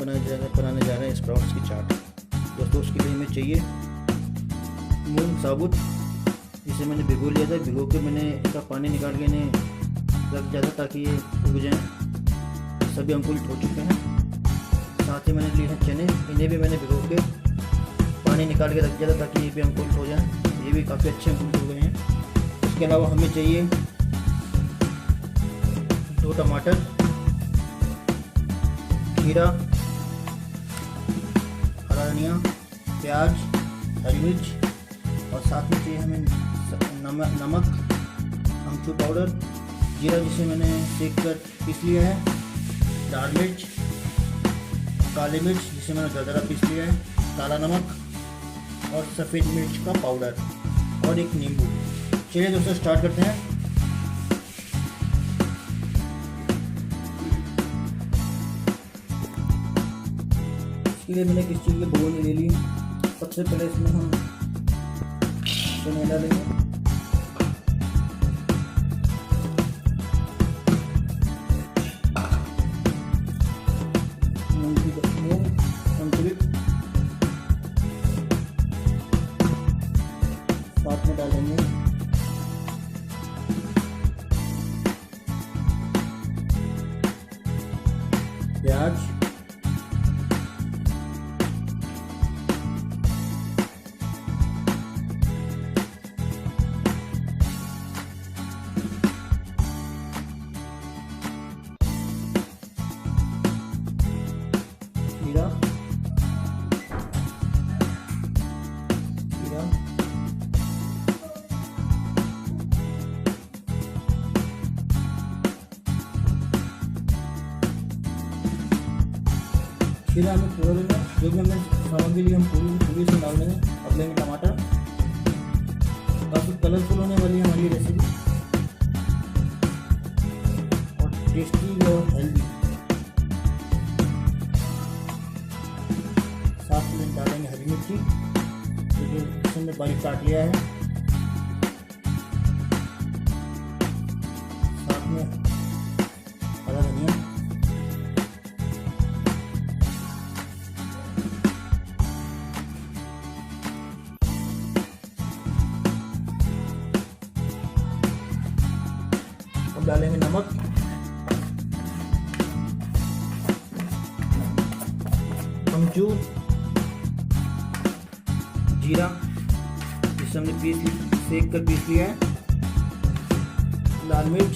बनाने जा रहे हैं स्प्राउट्स की चाट। दोस्तों उसके लिए हमें चाहिए मूंग साबुत, जिसे मैंने भिगो लिया था। भिगो के मैंने इसका पानी निकाल के इन्हें रख दिया था ताकि ये उग जाएँ। सभी अंकुरित हो चुके हैं। साथ ही मैंने लिए हैं चने, इन्हें भी मैंने भिगो के पानी निकाल के रख दिया था ताकि ये भी अंकुरित हो जाएँ। ये भी काफ़ी अच्छे अंकुरित हो गए हैं। इसके अलावा हमें चाहिए 2 टमाटर, खीरा, हरा धनिया, प्याज, हरी मिर्च और साथ में चाहिए हमें नमक, अमचूर पाउडर, जीरा जिसे मैंने सेक कर पीस लिया है, लाल मिर्च, काली मिर्च जिसे मैंने दरदरा पीस लिया है, काला नमक और सफ़ेद मिर्च का पाउडर और एक नींबू। चलिए दोस्तों स्टार्ट करते हैं। इसके लिए मैंने किस चीज़ के भगोनी ले ली। सबसे पहले इसमें हम चने डालेंगे। मूंग अंकुरित साथ में डालेंगे। प्याज, खीरा, खीरा हमें पूरा लेना। जो भी हमने सामग्री ली हम पूरी से डाल देंगे। अब लेंगे टमाटर। काफ़ी कलरफुल होने वाली है हमारी रेसिपी और टेस्टी और हेल्दी। साथ में डालेंगे हरी मिर्ची जो कि हमने बारीक काट लिया है। साथ में हरा धनिया, डालेंगे नमक, अमचूर, जीरा जिसे हमने सेक कर पीस लिया है, लाल मिर्च,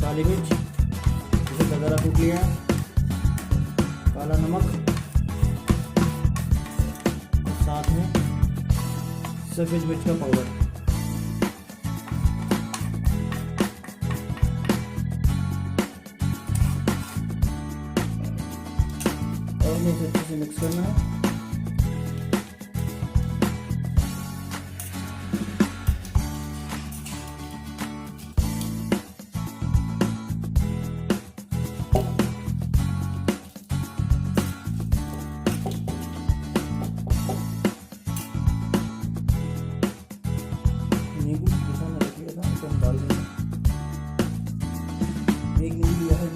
काली मिर्च जिसे दरदरा कूट लिया है, काला नमक और साथ में सफ़ेद मिर्च का पाउडर। इसे अच्छे से मिक्स करना है। नींबू जिसे हमने रख लिया था उसे हम डाल देंगे। एक नींबू लिया है।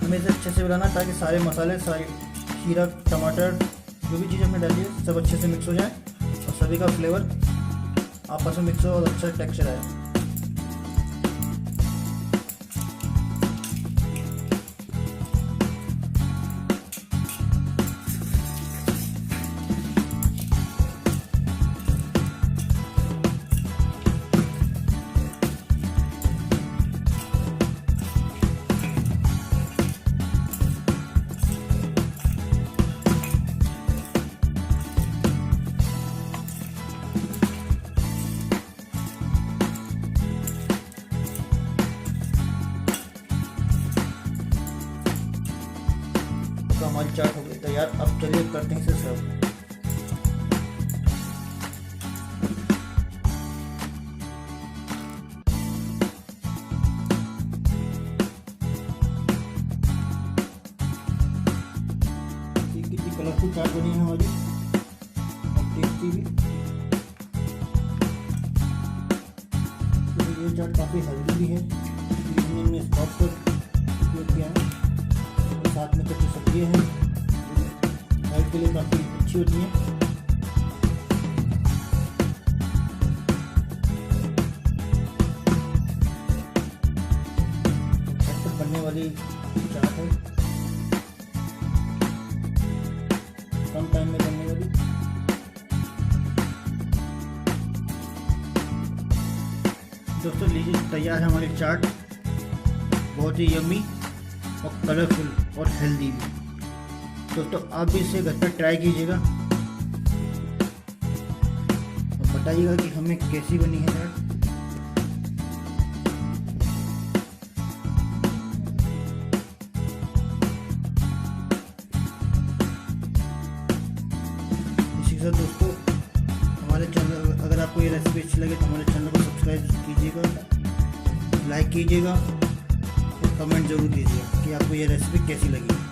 हमें इसे अच्छे से मिलाना ताकि सारे मसाले, सारे खीरा, टमाटर, जो भी चीज़ हमने डाली है सब अच्छे से मिक्स हो जाए और सभी का फ्लेवर आपस में मिक्स हो और अच्छा टेक्सचर आए। चाट हो गई तैयार। अब चलिए करते हैं इसे सर्व। कितनी कलरफुल चाट बनी है हमारी और टेस्टी भी। तो ये चाट काफ़ी हेल्दी भी है, इसलिए हमने स्टॉप पर उपयोग किया है। और साथ में कुछ सब्जियाँ हैं जो हेल्थ के लिए काफ़ी अच्छी होती हैं। चटपट बनने वाली चाट है, कम टाइम में बनने वाली। दोस्तों लीजिए तैयार है हमारी चाट, बहुत ही यम्मी और कलरफुल और हेल्दी भी। दोस्तों आप भी इसे घर पर ट्राई कीजिएगा और बताइएगा कि हमें कैसी बनी है चाट। इसी के साथ दोस्तों हमारे चैनल, अगर आपको ये रेसिपी अच्छी लगे तो हमारे चैनल को सब्सक्राइब कीजिएगा, लाइक कीजिएगा और कमेंट ज़रूर कीजिएगा कि आपको ये रेसिपी कैसी लगी।